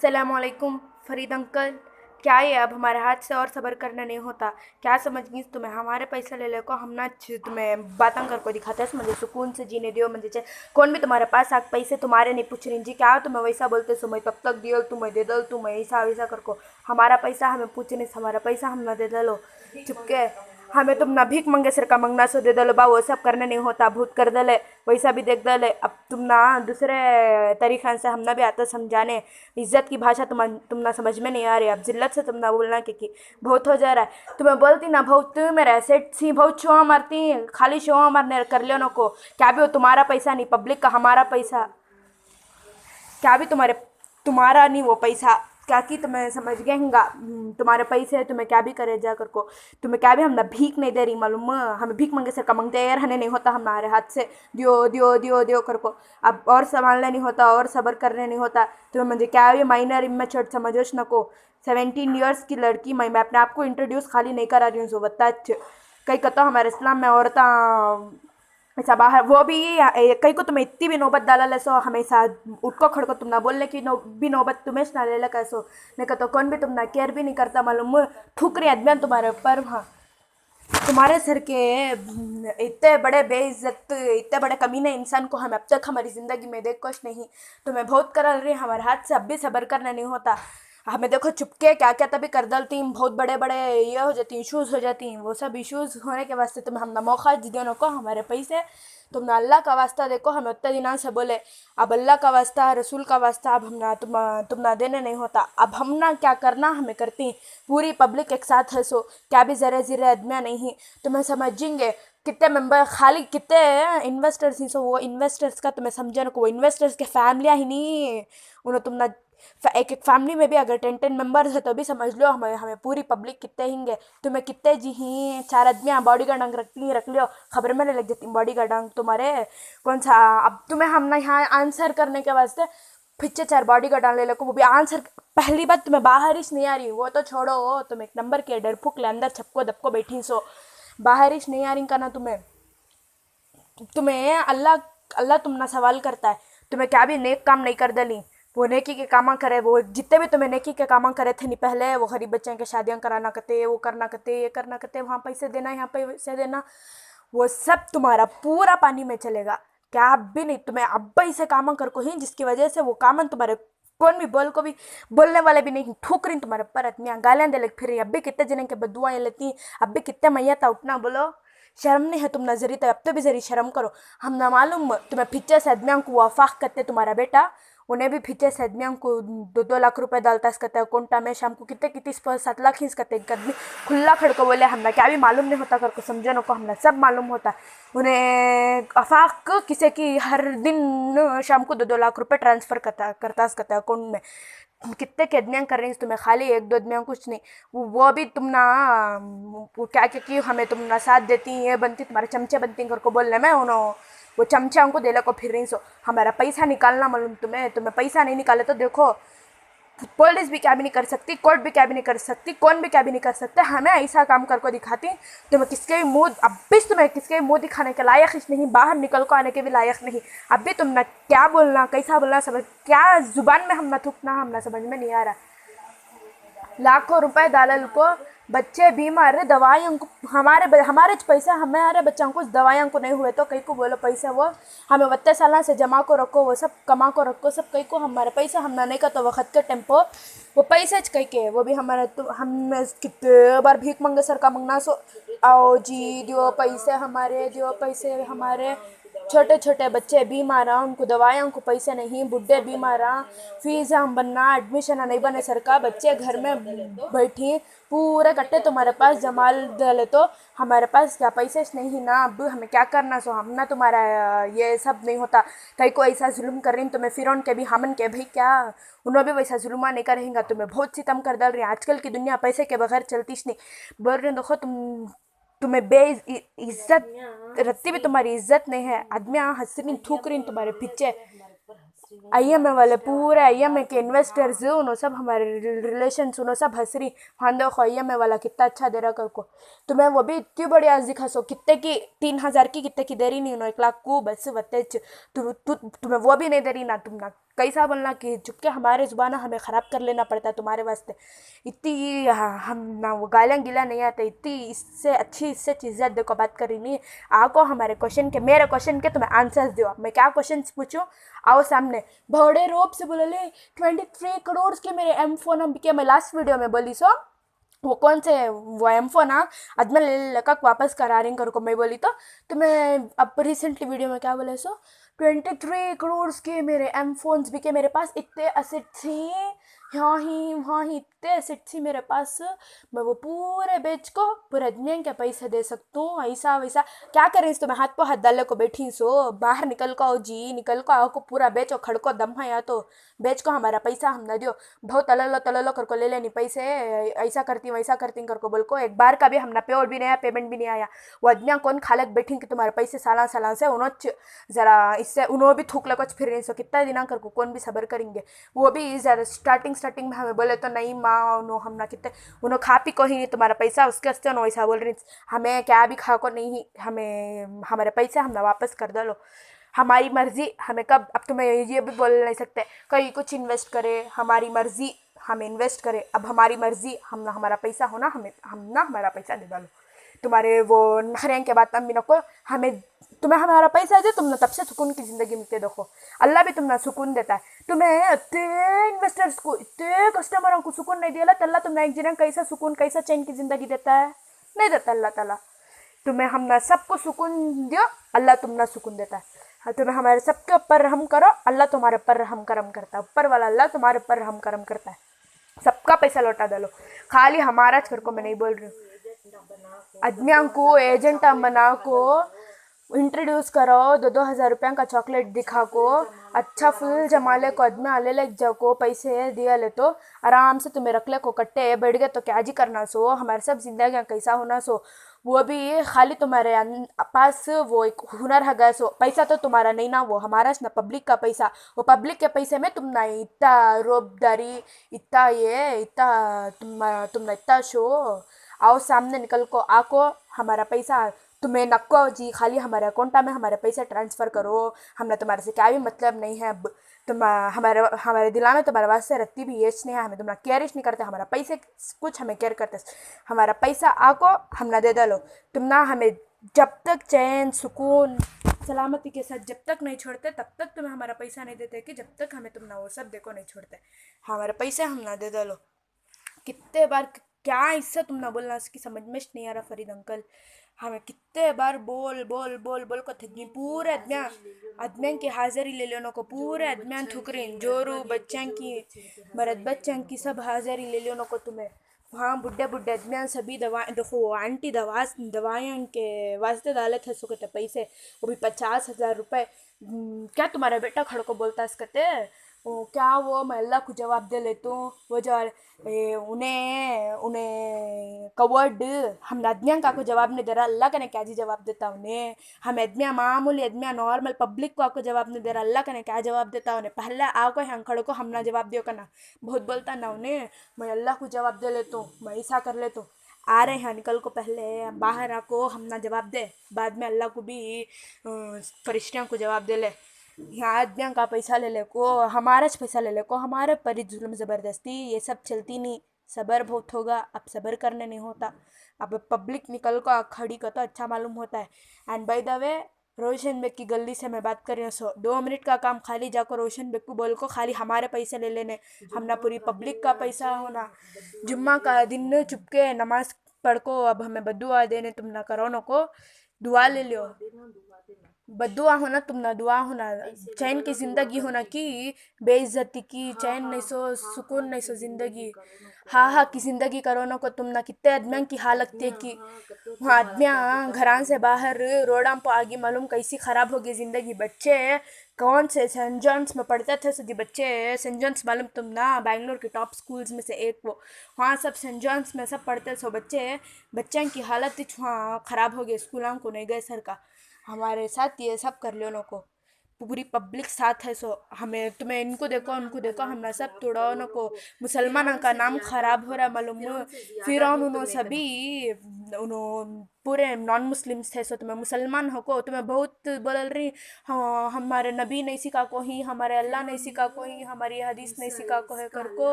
अस्सलामुअलैकुम फरीद अंकल। क्या ये अब हमारे हाथ से और सब्र करना नहीं होता? क्या समझ गई तुम्हें? हमारे पैसा ले ले को हम ना तुम्हें बातें कर को दिखाते हैं, मुझे सुकून से जीने दियो। मुझे कौन भी तुम्हारे पास आग पैसे तुम्हारे नहीं पूछ रही जी, क्या तुम्हें वैसा बोलते सो मैं तब तक दियो तुम्हें दे दो, तुम्हें ऐसा वैसा कर को हमारा पैसा हमें पूछ नहीं, हमारा पैसा हम ना दे दलो चुपके। हमें तुम ना भीख मंगे सर का मंगना सो दे दलो बा, वो सब करने नहीं होता, भूत कर दले वैसा भी देख दले। अब तुम ना दूसरे तरीक़े से हमने भी आता समझाने। इज्जत की भाषा तुम ना समझ में नहीं आ रही। अब जिल्लत से तुम ना बोलना कि बहुत हो जा रहा है। तुम्हें बोलती ना बहुत मेरा सेट सी बहुत शो मारती, खाली शो मारने कर लियो नको। क्या भी हो तुम्हारा पैसा नहीं, पब्लिक का हमारा पैसा। क्या भी तुम्हारा नहीं वो पैसा, क्या कि तुम्हें समझ गए हिंगा। तुम्हारे पैसे है, तुम्हें क्या भी करे जा कर को। तुम्हें क्या भी हम ना भीख नहीं दे रही मालूम, हमें भीख मंगे सर का मंगते यार हने नहीं होता हमारे हाथ से दियो दियो दियो दियो कर को। अब और संभालने नहीं होता और सब्र करने नहीं होता। तुम्हें मुझे क्या भी माइनर इमेच्योर समझोश नको। 17 ईयर्स की लड़की मैं अपने आप को इंट्रोड्यूस खाली नहीं करा रही हूँ, सो बता कई कहता हमारे इस्लाम में औरतें ऐसा बाहर वो भी कई को तुम्हें इतनी भी नौबत डाला ले सो हमेशा उठको खड़को तुम ना बोलने की भी नौबत तुम्हें ना ले कैसो। नहीं कहते कौन भी तुम ना केयर भी नहीं करता मालूम, ठुकरी आदमी तुम्हारे ऊपर। हाँ, तुम्हारे सर के इतने बड़े बेइज्जत इतने बड़े कमीने इंसान को हम अब तक हमारी ज़िंदगी में देखो नहीं। तुम्हें बहुत कर रही हमारे हाथ से अब भी सब्र करना नहीं होता। हमें देखो चुपके क्या क्या तभी कर डालती, बहुत बड़े बड़े ये हो जाती, इशूज़ हो जाती। वो सब इशूज़ होने के वास्ते तुम्हें हम ना मौका दियो को हमारे पैसे। तुम ना अल्लाह का वास्ता देखो, हमें उतने दिनों से बोले अब अल्लाह का वास्ता रसूल का वास्ता अब हम ना तुम ना देने नहीं होता। अब हम ना क्या करना हमें करती, पूरी पब्लिक एक साथ है सो क्या भी ज़रा ज़रा आदमियाँ नहीं तुम्हें समझेंगे। कितने मेंबर खाली कितने इन्वेस्टर्स ही सो वो इन्वेस्टर्स का तुम्हें समझने को, वो इन्वेस्टर्स के फैमिलियाँ ही नहीं उन्हें तुम ना एक एक फैमिली में भी अगर 10 10 मेंबर्स है तो भी समझ लो हमें हमें पूरी पब्लिक कितने हिंगे। तुम्हें कितने जी ही 4 आदमियाँ बॉडी गार्ड रखती रख लियो, खबर में नहीं लग जाती बॉडी गार्ड तुम्हारे कौन सा। अब तुम्हें हम ना यहाँ आंसर करने के वास्ते फिर 4 बॉडी गार्ड ले लो, वो भी आंसर। पहली बात तुम्हें बाहर ही नहीं आ रही, वो तो छोड़ो, तुम एक नंबर के डर फूक ले अंदर छपको दबको बैठी सो बाहर ही नहीं आ रही का ना। तुम्हें तुम्हें अल्लाह अल्लाह तुम ना सवाल करता है। तुम्हें क्या भी नेक काम नहीं कर दली, वो नेकी के कामा करे, वो जितने भी तुम्हें नेकी के कामा करे थे नहीं पहले, वो गरीब बच्चों के शादियाँ कराना करते, वो करना करते, ये करना करते, वहाँ पैसे देना यहाँ पैसे देना, वो सब तुम्हारा पूरा पानी में चलेगा। क्या अब भी नहीं, तुम्हें अब इसे कामा कर को ही जिसकी वजह से वो कामन तुम्हारे कौन भी बोल को भी बोलने वाले भी नहीं ठुक रही तुम्हारे पर अतमियाँ गालियाँ दे लग फिर रही। अब भी कितने जने के बदुआएं लेती, अब भी कितने मैया था उठना बोलो। शर्म नहीं है तुम नजरी तो अब तो भी जरी शर्म करो। हम ना मालूम तुम्हें फिच्चे से आदमियों को वफाक करते तुम्हारा बेटा, उन्हें भी फिच्चे से आदमियों को 2 2 लाख रुपए डालता करते हैं कोंटा में शाम को कितने कितने 7 लाख खींच करते आदमी खुला खड़को बोले हमने क्या भी मालूम नहीं होता करको समझे नको, हमने सब मालूम होता। उन्हें अफाक किसी की हर दिन शाम को 2 2 लाख रुपए ट्रांसफर करता अकाउंट में। कितने के आदमियाँ कर रही हैं तुम्हें, खाली 1 2 आदमियाँ कुछ नहीं। वो भी तुम ना वो क्या क्योंकि हमें तुम ना साथ देती ये बनती तुम्हारे चमचे बनती करको बोलने में उन्होंने वो चमचा उनको दे को फिर रही सो। हमारा पैसा निकालना मालूम तुम्हें, तुम्हें पैसा नहीं निकाले तो देखो पुलिस भी क्या भी नहीं कर सकती, कोर्ट भी क्या भी नहीं कर सकती, कौन भी क्या भी नहीं कर सकते। हमें ऐसा काम करको दिखाती तुम्हें किसके भी मुँह, अब भी तुम्हें किसके भी मुँह दिखाने के लायक ही नहीं, बाहर निकल को आने के भी लायक नहीं। अब भी तुम ना क्या बोलना कैसा बोलना समझ, क्या जुबान में हम ना थूकना हम ना समझ में नहीं आ रहा। लाखों रुपए दालल को बच्चे बीमार है, दवाइयों को हमारे पैसा हमारे बच्चों को दवाइयों को नहीं हुए तो कई को बोलो पैसा वो हमें 32 साल से जमा को रखो, वो सब कमा को रखो, सब कई को हमारे पैसा हम ना नहीं का तो वक्त के टेम्पो वो पैसे कई के वो भी हमारे तो हम कितने बार भीख मंगे सर का मंगना सो आओ जी दियो पैसे हमारे, दियो पैसे हमारे। छोटे छोटे बच्चे बीमार हैं, उनको दवाइयों को पैसे नहीं, बुढ़े बीमार हैं, फीस हम बनना एडमिशन नहीं बने सर का, बच्चे घर में बैठी पूरे कट्टे तुम्हारे पास जमा डाले तो हमारे पास क्या पैसे नहीं ना। अब हमें क्या करना सो हम ना तुम्हारा ये सब नहीं होता। कहीं को ऐसा जुल्म कर रही तुम्हें फिर के भी हमन के भाई क्या उन्होंने भी वैसा जुल्मा नहीं करेंगे, तुम्हें बहुत सितम कर डाल रही है। आजकल की दुनिया पैसे के बगैर चलती नहीं। बोल रही देखो तुम्हें इज्जत रत्ती भी तुम्हारी इज्जत नहीं है, आदमियाँ हंस रही थूक रही तुम्हारे पीछे। आईएमए वाले पूरे आईएमए के इन्वेस्टर्स उन्होंने सब हमारे रिलेशन उन्होंने सब हंस रही, हाँ देखो आईएमए वाला कितना अच्छा दे रहा को। तुम्हें वो भी इतनी बड़ी आज दिखा सो कितने की 3 हजार की कितने की दे रही नहीं उन्होंने 1 लाख को बस बते तुम्हें वो भी नहीं दे रही ना। तुम ना कैसा बोलना कि चुपके हमारे ज़ुबान हमें ख़राब कर लेना पड़ता है तुम्हारे वास्ते। इतनी हम ना वो गालियाँ गिला नहीं आते, इतनी इससे चीज़ें देखो बात करी नहीं। आको हमारे क्वेश्चन के, मेरे क्वेश्चन के तुम्हें आंसर्स दो। मैं क्या क्वेश्चन पूछूं, आओ सामने। बड़े रोब से बोले 23 करोड़ के मेरे एम फोन हम के, मैं लास्ट वीडियो में बोली सो वो कौन से वो एम फोन अद्ಮೇಲೆ ಲೆಕ್ಕಕ್ वापस करा रही कर को मैं बोली तो मैं अब रिसेंटली वीडियो में क्या बोले सो 23 करोड़ के मेरे एम फोन्स भी के मेरे पास इतने एसेट थी, यहाँ ही इतने एसेट थी मेरे पास, मैं वो पूरे बेच को पूरे आदमी के पैसे दे सकती हूँ। ऐसा वैसा क्या करें तो मैं हाथ पे हाथ डालने को बैठी सो, बाहर निकल को आओ जी, निकल को आओ को पूरा बेचो, खड़को दम है या तो बेच को हमारा पैसा हम न दियो। बहुत तललो कर को ले लेनी पैसे, ऐसा करती वैसा करती कर को बोल को एक बार का भी हमने पे और भी नहीं आया, पेमेंट भी नहीं आया। वो आदमियाँ कौन खालक बैठी कि तुम्हारे पैसे साला से उन्होंने ज़रा इससे उन्होंने भी थूक कुछ फिर नहीं सो कितना दिना कर को कौन भी सबर करेंगे। वो भी ज़रा स्टार्टिंग में हमें बोले तो नहीं माँ उन्होंने हमना कितने उन्होंने खा पी को ही नहीं तुम्हारा पैसा उसके हस्ते उन्होंने वैसा बोल रही, हमें क्या भी खा को नहीं, हमें हमारे पैसे हमने वापस कर दो लो, हमारी मर्जी। हमें कब अब तुम्हें ये भी बोल नहीं सकते कहीं कुछ इन्वेस्ट करे, हमारी मर्जी हमें इन्वेस्ट करे, अब हमारी मर्जी हम ना हमारा पैसा हो ना हम ना हमारा पैसा दे डालो। तुम्हारे वो नखरें के बाद भी नको, हमें तुम्हें हमारा पैसा दे, तुमने तब से सुकून की ज़िंदगी मिलते देखो। अल्लाह भी तुमने सुकून देता है, तुम्हें इतने इन्वेस्टर्स को इतने कस्टमरों को सुकून नहीं दिया अल्लाह, तुम्हें एक दिन कैसा सुकून कैसा चैन की ज़िंदगी देता है, नहीं देता अल्लाह ताला। तुम्हें हमने सबको सुकून दियो, अल्लाह तुम्हें सुकून देता है। हाँ, तुम्हें हमारे सबके ऊपर रहम करो, अल्लाह तुम्हारे ऊपर रहम करम करता है, ऊपर वाला अल्लाह तुम्हारे ऊपर रहम करम करता है। सबका पैसा लौटा डालो, खाली हमारा कर को मैं नहीं बोल रही हूँ। आदमियों को एजेंट बना को इंट्रोड्यूस करो, 2,000 रुपया का चॉकलेट दिखा को, अच्छा फुल जमाले को आदमी आले लग जाओ को पैसे दिया ले तो आराम से तुम्हें रख ले को कट्टे बैठ गए तो क्या जी करना सो, हमारे सब जिंदगी कैसा होना सो। वो भी खाली तुम्हारे पास वो एक हुनर है गए सो, पैसा तो तुम्हारा नहीं ना, वो हमारा ना पब्लिक का पैसा, वो पब्लिक के पैसे में तुम ना इतना रोबदारी इतना ये इतना तुम इतना शो आओ सामने निकल को आको हमारा पैसा तुम्हें नक्को जी, खाली हमारे अकाउंट में हमारे पैसे ट्रांसफ़र करो, हमने तुम्हारे से क्या भी मतलब नहीं है। तुम हमारे दिला में तुम्हारे वास्ते रत्ती भी येच नहीं है, हमें तुम्हारा केयर नहीं करते, हमारा पैसे कुछ हमें केयर करते, हमारा पैसा आको हमने दे दो। तुम ना हमें जब तक चैन सुकून सलामती के साथ जब तक नहीं छोड़ते तब तक तुम्हें हमारा पैसा नहीं देते, कि जब तक हमें तुम ना वो सब देखो नहीं छोड़ते, हमारे पैसे हम ना दे दो। कितने बार क्या इससे तुम ना बोलना, इसकी समझ में नहीं आ रहा फरीद अंकल, हमें कितने बार बोल बोल बोल बोल को थकी, पूरे अदमियाँ की हाजिरी ले लो को, पूरे अदमियाँ ठुकरीन जोरू बच्चों की मर्द बच्चों की सब हाजिरी ले लो को तुम्हें। हाँ बुढ़े अदमियाँ सभी दवा देखो आंटी दवाइयाँ के वास्ते डाले थे सुखते पैसे, वो भी 50,000 रुपये। क्या तुम्हारा बेटा खड़ को बोलता इसकते वो क्या, वो मैं अल्लाह को जवाब दे लेती हूँ, वो जो उन्हें कवर्ड हम आदमियाँ का को जवाब नहीं दे रहा, अल्लाह कने क्या जी जवाब देता उन्हें, हम आदमियाँ मामूली आदमियाँ नॉर्मल पब्लिक को आपको जवाब नहीं दे रहा, अल्लाह कने क्या जवाब देता उन्हें। पहले आओ हम खड़ो को हम ना जवाब दियो करना, बहुत बोलता ना उन्हें, मैं अल्लाह को जवाब दे लेता हूँ, मैं ऐसा कर लेता हूँ। आ रहे हैं निकल को पहले बाहर आको हम ना जवाब दे, बाद में अल्लाह को भी फरिश्तियों को जवाब दे ले। यहाँ आदमियों का पैसा ले ले को, हमारा पैसा ले ले को, हमारे पर जुल्म ज़बरदस्ती ये सब चलती नहीं, सब्र बहुत होगा, अब सब्र करने नहीं होता, अब पब्लिक निकल को खड़ी का तो अच्छा मालूम होता है। And by the way Roshan Beg की गली से मैं बात कर रही हूँ, 2 मिनट का काम खाली जाकर रोशन बेग को बोल को खाली हमारे पैसे ले लेने, हमना पूरी पब्लिक का पैसा होना। जुम्मा का दिन चुपके नमाज पढ़ को अब हमें बद्दुआ देने, तुम ना करो न को दुआ ले लो, बद्दुआ होना तुम ना दुआ होना, चैन की ज़िंदगी होना कि बेइज्जती की चैन नहीं सो सुकून नहीं सो ज़िंदगी, हाँ की ज़िंदगी करो ना को तुम ना कितने आदमियों की हालत थी कि वहाँ आदमियाँ घरान से बाहर रोडां पर आगे मालूम कैसी ख़राब होगी ज़िंदगी। बच्चे कौन से सेंट जॉन्स में पढ़ते थे सो जी बच्चे, सेंट जॉन्स मालूम तुम ना बैंगलोर के टॉप स्कूल्स में से एक, वो वहाँ सब सेंट जॉन्स में सब पढ़ते सो बच्चों की हालत ही वहाँ ख़राब हो गई, स्कूलों को नहीं गए सर का, हमारे साथ ये सब कर लो नो को। पूरी पब्लिक साथ है। सो हमें तुम्हें इनको देखो उनको देखो, हमने सब तोड़ो नको, मुसलमानों का नाम खराब हो रहा मालूम। फिर उन्होंने सभी उन्होंने पूरे नॉन मुस्लिम्स थे। सो तुम्हें मुसलमान हो को तुम्हें बहुत बोल रही, हाँ हमारे नबी नहीं सिखा को ही, हमारे अल्लाह नहीं सिखा को ही, हमारी हदीस नहीं सिखा को है कर को।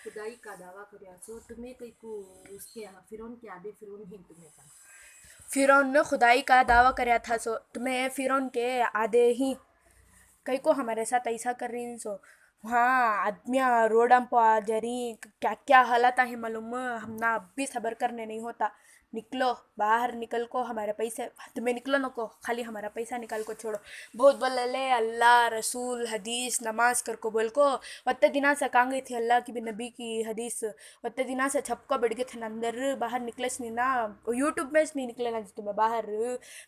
खुदाई का दावा कर सो तुम्हें कहीं को उसके फिर के आगे फिर ही तुम्हें का फिरौन ने खुदाई का दावा कराया था। सो तुम्हें फिरौन के आधे ही कई को हमारे साथ ऐसा कर रही सो। हाँ आदमियाँ रोडम पर आ जा रही, क्या क्या हालत है मालूम। हम ना अब भी सब्र करने नहीं होता। निकलो बाहर निकल को, हमारे पैसे तुम्हें निकलो नको, खाली हमारा पैसा निकाल को छोड़ो। बहुत बोल ले अल्लाह रसूल हदीस नमाज कर को बोल को। वत्ते दिना से कहाँ गई थी अल्लाह की भी नबी की हदीस, वत्ते दिना से छपको बैठ गए थे ना अंदर, बाहर निकले नहीं ना, यूट्यूब में नहीं निकले ना तुम्हें बाहर,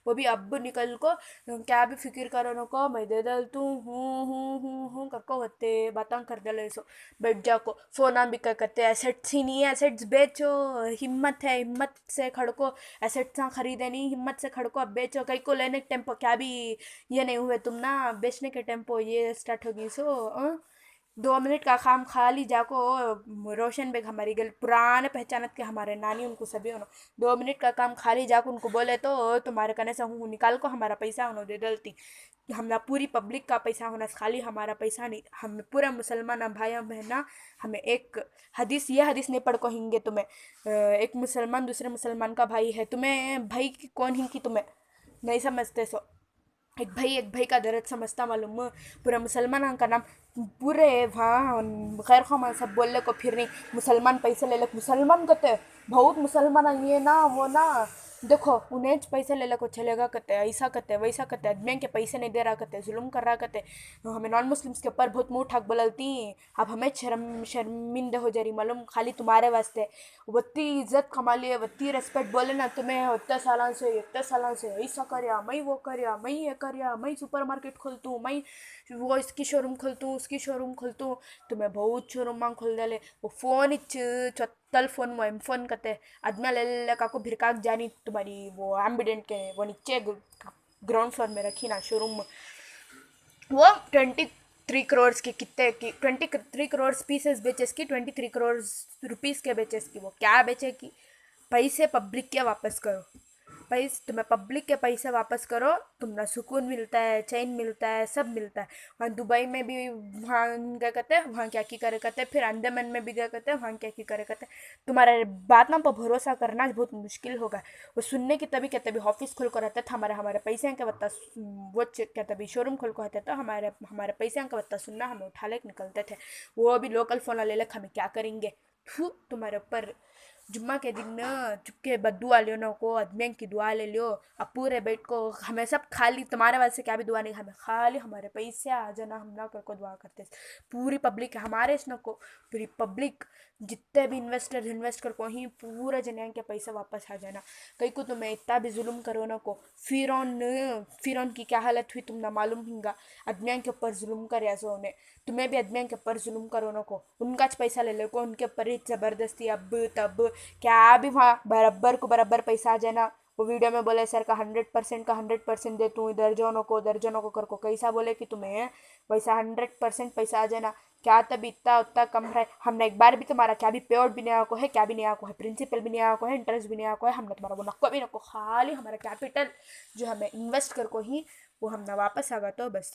वो भी अब निकल को। क्या भी फिक्र करो नको, मैं दे दल तू हूँ करको होते बातें कर दे सो। बैठ जाओ को फोन भी क्या करते, एसेट्स ही नहीं है, एसेट्स बेचो। हिम्मत है हिम्मत से खड़को, एसेट्स ना खरीदे नहीं, हिम्मत से खड़को अब बेचो। कई को लेने के टेम्पो क्या भी ये नहीं हुए तुम ना, बेचने के टेम्पो ये स्टार्ट होगी। सो 2 मिनट का काम खाली जाको, रोशन बेग हमारी गल पुराने पहचानत के हमारे नानी उनको सभी उन्हों 2 मिनट का काम खाली जाको उनको बोले तो तुम्हारे कने से हूँ निकाल को हमारा पैसा उन्होंने दे डलती। हमने पूरी पब्लिक का पैसा होना, खाली हमारा पैसा नहीं। हम पूरा मुसलमान भाई बहना, हमें एक हदीस ये हदीस नहीं पढ़ को हिंगे तुम्हें, एक मुसलमान दूसरे मुसलमान का भाई है, तुम्हें भाई की कौन हिंगी तुम्हें नहीं समझते। सो एक भाई का दर्द समझता मालूम। पूरा मुसलमान का नाम पूरे वहाँ गैर खामा सब बोलने को फिर नहीं, मुसलमान पैसे ले ले मुसलमान कहते, बहुत मुसलमान ये ना वो ना, देखो उन्हें पैसे ले ले को चलेगा कहते, ऐसा कहते वैसा कहते, आदमी के पैसे नहीं दे रहा कहते, जुल्म कर रहा कहते, हमें नॉन मुस्लिम्स के ऊपर बहुत मुंह ठाक बोलती। अब हमें शर्मिंदा हो जा रही मालूम, खाली तुम्हारे वास्ते वत्ती इज्जत कमा लिए, वत्ती रेस्पेक्ट बोले ना तुम्हें, इतने सालों से ऐसा करया मैं वो करया मैं ये करया, मैं सुपर मार्केट खोलतूँ, मैं वो इसकी शोरूम खोलतूँ उसकी शोरूम खोलतूँ, तुम्हें बहुत शोरूम मांग खोल डाले। वो फोन इच चत्तल फोन मोम फोन कते, आदमी ले काको भिरकाक जानी तुम्हारी वो एम्बिडेंट के वो नीचे ग्राउंड फ्लोर में रखी ना शोरूम। वो 23 करोड़ की कितने की 23 करोड़ पीसेस बेचे की, 23 करोड़ रुपीस के बेचे की, वो क्या बेचे की, पैसे पब्लिक के वापस करो। पैसे तुम्हें पब्लिक के पैसे वापस करो, तुम्हें सुकून मिलता है, चैन मिलता है, सब मिलता है। वहाँ दुबई में भी वहाँ क्या कहते हैं, वहाँ क्या की करे कहते हैं, फिर अंडमान में भी क्या कहते हैं, वहाँ क्या की करे कहते हैं। तुम्हारे बात ना पर भरोसा करना बहुत मुश्किल होगा। वो सुनने की तभी कहते भी ऑफिस खोल कर रहता था, हमारे हमारे पैसे के बता वो कहते भी शोरूम खोल कर रहता था, हमारे हमारे पैसे का बता सुनना, हमें उठा ले निकलते थे। वो अभी लोकल फ़ोन ले लेकर हमें क्या करेंगे। तुम्हारे ऊपर जुम्मा के दिन न चुपके बदुआ लियो ना को, आदमी की दुआ ले लियो। अब पूरे बैठ को हमें सब खाली तुम्हारे वजह से क्या भी दुआ नहीं, हमें खाली हमारे पैसे आ जाना, हम ना कर को दुआ करते। पूरी पब्लिक हमारे इसने को, पूरी पब्लिक जितने भी इन्वेस्टर इन्वेस्ट कर को ही पूरा जनिया के पैसा वापस आ जाना। कहीं को तुम्हें इतना भी जुल्म करो ना को, फिर की क्या हालत हुई तुम ना मालूम हिंगा। आदमियों के ऊपर जुल्म कर सो उन्हें, तुम्हें भी आदमियों के ऊपर जुल्म करो ना को, उनका पैसा ले लो को, उनके ऊपर ही जबरदस्ती अब तब क्या भी वहाँ बराबर को बराबर पैसा आ जाना। वो वीडियो में बोले सर का 100% का 100% दे तू, इधर जोनो को कर को कैसा बोले कि तुम्हें वैसा 100% पैसा आ जाना। क्या तब इतना उतना कम रहा है, हमने एक बार भी तुम्हारा क्या भी पेड भी नहीं आको है, क्या भी नहीं आको है, प्रिंसिपल भी नहीं आको है, इंटरेस्ट भी नहीं आको है, हमने तुम्हारा वो नको भी नको, खाली हमारा कैपिटल जो हमें इन्वेस्ट कर को ही वो हमने वापस आ गया। तो बस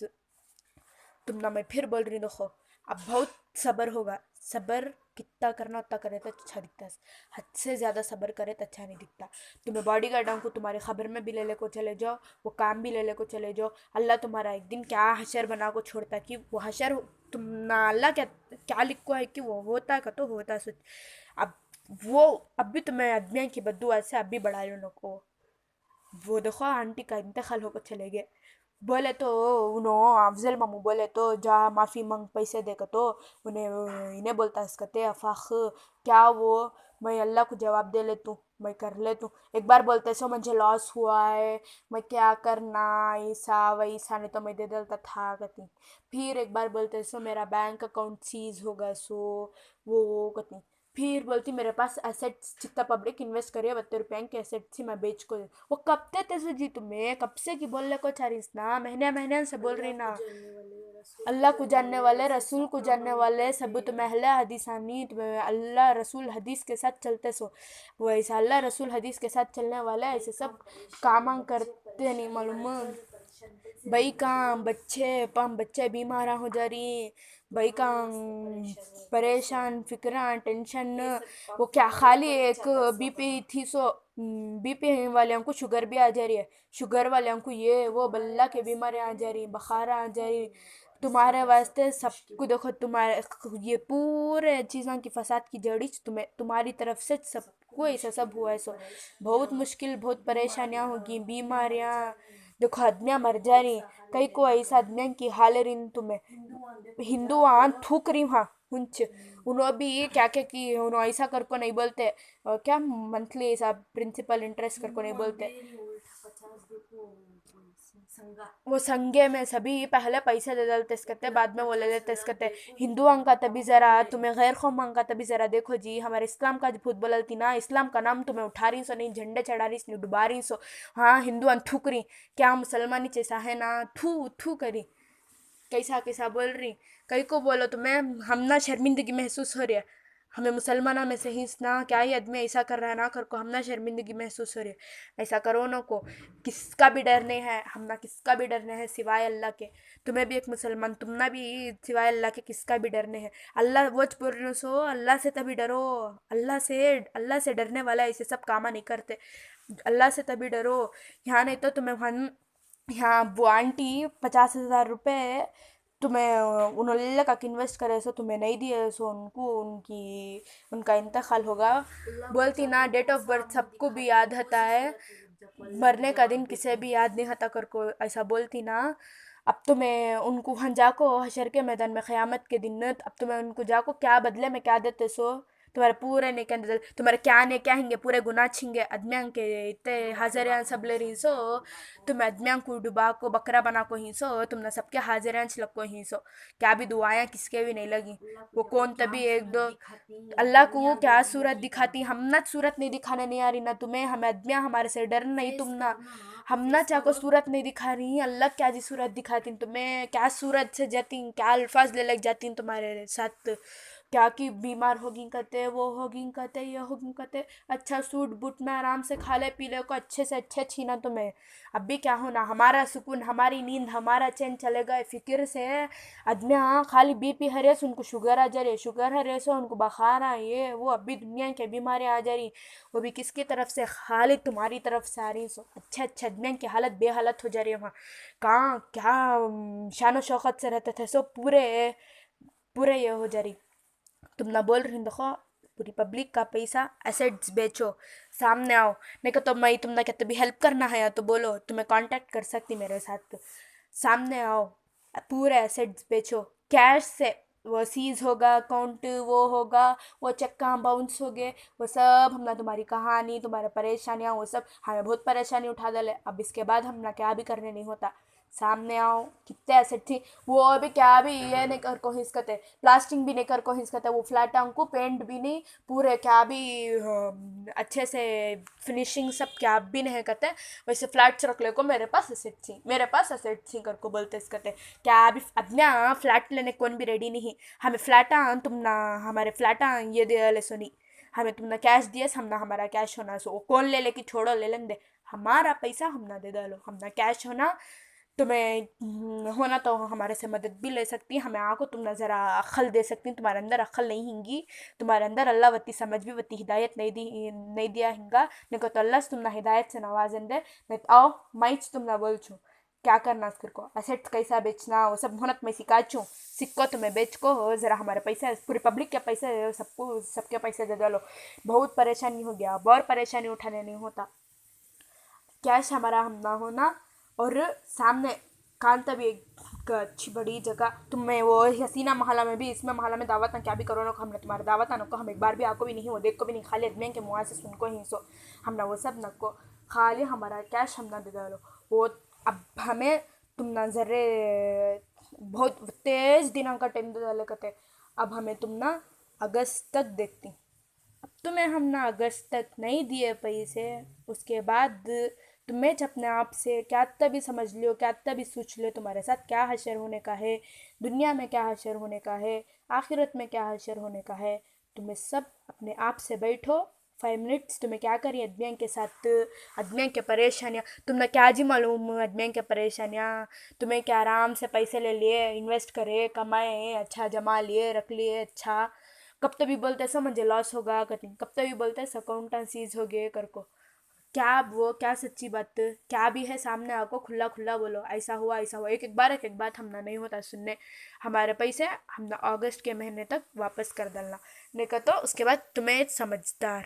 तुम ना, मैं फिर बोल रही देखो, अब बहुत सब्र होगा। सब्र कितना करना उतना करे तो अच्छा दिखता है, हद से ज़्यादा सब्र करे तो अच्छा नहीं दिखता। तुम्हें बॉडी गार्ड को तुम्हारे खबर में भी ले को चले जाओ, वो काम भी ले को चले जाओ, अल्लाह तुम्हारा एक दिन क्या हशर बना को छोड़ता कि वो हशर तुम ना, अल्लाह क्या क्या लिखो है कि वो होता का तो होता सच। अब वो अब भी तुम्हें आदमियों की बद्दुआ से अब भी बढ़ा लो को। वो देखो आंटी का इंतकाल होकर चले गए, बोले तो उन्हों अफजल मामू बोले तो जा माफ़ी मांग पैसे देकर, तो उन्हें इन्हें बोलता इसकते अफाख क्या वो, मैं अल्लाह को जवाब दे लेतूँ, मैं कर लेतूँ। एक बार बोलते सो मुझे लॉस हुआ है, मैं क्या करना, ऐसा वैसा नहीं तो मैं दे देता था कहती। फिर एक बार बोलते सो मेरा बैंक अकाउंट सीज होगा, सो वो कहती। फिर बोलती मेरे पास एसेट्स जितना पब्लिक इन्वेस्ट करिए 32 रुपये के एसेट्स ही मैं बेच को वो कब ते से जी तुम्हें कब से की बोलने को चाह रही ना महीने महीने से बोल रही ना अल्लाह को जानने वाले रसूल को जानने वाले सब तुम्हें अहले हदीसानी तुम्हें अल्लाह रसूल हदीस के साथ चलते सो वो ऐसा अल्लाह रसूल हदीस के साथ चलने वाले ऐसे सब काम करते नहीं मालूम भाई काम बच्चे बीमार हो जा रही भाई का परेशान फिक्रान टेंशन वो क्या खाली एक बीपी थी सो बीपी वाले को शुगर भी आ जा रही है शुगर वाले को ये वो बल्ला के बीमारियां आ जा रही बुखार आ जा रही तुम्हारे वास्ते सबको देखो तुम्हारे ये पूरे चीज़ों की फसाद की जड़ी तुम्हें तुम्हारी तरफ से सबको ऐसा सब हुआ है सो बहुत मुश्किल बहुत परेशानियां होगी बीमारियां देखो आदमियां मर जा रही कई को ऐसा आदमियों की हाल रिन तुम्हें हिंदू आन थूक रही वहाँ हुंच उन्होंने भी क्या क्या की उन्होंने ऐसा कर को नहीं बोलते क्या मंथली ऐसा प्रिंसिपल इंटरेस्ट कर को नहीं बोलते वो संगे में सभी पहले पैसे दे डालते करते बाद में वो ले लेते करते हिंदुओं का तभी जरा तुम्हें गैर कौमों का तभी जरा देखो जी हमारे इस्लाम का भूत बोलती ना इस्लाम का नाम तुम्हें उठा रही सो नहीं झंडे चढ़ा रही नहीं डुबा रही सो हाँ हिंदू थूक रही क्या मुसलमानी जैसा है ना थू थू करी कैसा कैसा बोल रही कई को बोलो तुम्हें हम ना शर्मिंदगी महसूस हो रही है हमें मुसलमाना में से ही ना क्या ही आदमी ऐसा कर रहा है ना कर को हम ना शर्मिंदगी महसूस हो रही है ऐसा करो ना को किसका भी डर नहीं है हम ना किसका भी डर नहीं है सिवाय अल्लाह के तुम्हें भी एक मुसलमान तुम ना भी सिवाय अल्लाह के किसका भी डर नहीं है अल्लाह वो बोल रहे सो अल्लाह से तभी डरो अल्लाह से डरने वाला ऐसे सब कामा नहीं करते अल्लाह से तभी डरो यहाँ नहीं तो तुम्हें हम यहाँ वो आंटी 50,000 रुपये तुम्हें उन्होंने का इन्वेस्ट करे सो तुम्हें नहीं दिए सो उनको उनका इंतकाल होगा बोलती ना डेट ऑफ बर्थ सबको भी याद होता है मरने का दिन किसे भी याद नहीं होता कर को ऐसा बोलती ना अब तो मैं उनको वहाँ जाको हशर के मैदान में क़यामत के दिन अब तो मैं उनको जाको क्या बदले में क्या देते सो तुम्हारे पूरे ने क्या तुम्हारे क्या ने क्या हिंगे पूरे गुनाह छिंगे अदमियां के इतने हाजरियां सब ले रही सो तुम अदमियां को डुबा को बकरा बना को ही सो तुमने सबके हाजरियां लग को ही सो क्या भी दुआएं किसके भी नहीं लगी वो कौन तभी एक दो अल्लाह को वो क्या सूरत दिखाती हम ना सूरत नहीं दिखाने नहीं आ रही ना तुम्हें हमें अदमियां हमारे से डर नहीं तुम ना हम ना चाहो सूरत नहीं दिखा रही अल्लाह क्या जी सूरत दिखाती तुम्हें क्या सूरत से जाती क्या अल्फाज ले लग जाती तुम्हारे साथ क्या कि बीमार होगी कहते वो होगी कहते ये होगी कहते अच्छा सूट बूट में आराम से खा ले पी ले को अच्छे से अच्छे छीना तुम्हें अब भी क्या होना हमारा सुकून हमारी नींद हमारा चैन चले गए फिक्र से आदमी हाँ खाली बीपी हरे से उनको शुगर आ जा रही है शुगर हरे से उनको बुखार आ ये वो अभी दुनिया की बीमारियाँ आ जा रही वो भी किसकी तरफ से खाली तुम्हारी तरफ से आ रही सो अच्छे अच्छे आदमियों की हालत बेहालत हो जा रही है वहाँ कहाँ क्या शान शौकत से रहते थे सो पूरे पूरे ये हो जा रही तुम ना बोल रही देखो पूरी पब्लिक का पैसा एसेट्स बेचो सामने आओ नहीं तो मैं तुम ना कहते भी हेल्प करना है या तो बोलो तुम्हें कांटेक्ट कर सकती मेरे साथ सामने आओ पूरे एसेट्स बेचो कैश से वो सीज होगा अकाउंट वो होगा वो चेक कहाँ बाउंस हो गए वो सब हमने तुम्हारी कहानी तुम्हारे परेशानियाँ वो सब हमें बहुत परेशानी उठा डाले अब इसके बाद हमने क्या भी करने नहीं होता सामने आओ कितने एसेट थी वो अभी क्या भी ये नहीं कर को हिस्कते प्लास्टिंग भी नहीं कर को हिस्कते वो फ्लैट को पेंट भी नहीं पूरे क्या भी अच्छे से फिनिशिंग सब क्या भी नहीं करते वैसे फ्लैट्स रख ले को मेरे पास एसेट थी कर को बोलते इसकते क्या भी अपने फ्लैट लेने कौन भी रेडी नहीं हमें फ्लैट तुम ना हमारे फ्लैट ये दे ले सुनी हमें तुमने कैश दिए हम ना हमारा कैश होना सो कौन ले लेके छोड़ो ले लें दे हमारा पैसा हम ना दे डालो हम ना कैश होना तुम्हें होना तो हमारे से मदद भी ले सकती हमें आको तुम ना ज़रा अक्ल दे सकती तुम्हारे अंदर अक्ल नहीं हिंगी तुम्हारे अंदर अल्लाह वती समझ भी वती हिदायत नहीं दिया हिंगा नहीं को तो अल्लाह से तुम ना हिदायत से नवाजन दे नहीं तो आओ माइच तुम ना बोल छू क्या करना उसकर को एसेट्स कैसा बेचना वो सब होनत मैं सिखा छूँ सिक्को तुम्हें बेच को ज़रा हमारे पैसे पूरी पब्लिक के पैसे सबको सबके पैसे दे डालो बहुत परेशानी हो गया और परेशानी उठाने नहीं होता कैश हमारा हम ना होना और सामने कांता भी एक अच्छी बड़ी जगह तुम्हें वो हसीना महला में भी इसमें महला में दावत ना क्या भी करो ना हमने तुम्हारे दावत ना को हम एक बार भी आको भी नहीं वो देख को भी नहीं खाली अदमियों के मुँह से सुन को ही सो हमने वो सब न को खाली हमारा कैश हम ना दे डालो वो अब हमें तुम ना जरे बहुत तेज दिनों का टाइम दे डाले कहते अब हमें तुम ना अगस्त तक देखती तुम्हें हमने अगस्त तक नहीं दिए पैसे, उसके बाद तुम्हें अपने आप से क्या तभी समझ लियो, क्या तभी सोच लियो तुम्हारे साथ क्या हशर होने का है, दुनिया में क्या हशर होने का है, आखिरत में क्या हशर होने का है। तुम्हें सब अपने आप से बैठो 5 मिनट्स, तुम्हें क्या करिए आदमियों के साथ, आदमियों की परेशानियाँ तुम्हें क्या जी मालूम, आदमियों की परेशानियाँ। तुम्हें क्या आराम से पैसे ले लिए, इन्वेस्ट करे, कमाए, अच्छा जमा लिए, रख लिए, अच्छा। कब तभी बोलते हैं मुझे लॉस होगा, कब तभी बोलते हैं अकाउंट सीज हो गए कर को। क्या वो क्या सच्ची बात, क्या भी है सामने आको खुला खुला बोलो, ऐसा हुआ, एक एक बात हमने नहीं होता सुनने। हमारे पैसे हमने अगस्त के महीने तक वापस कर डालना, नहीं कर तो उसके बाद तुम्हें समझदार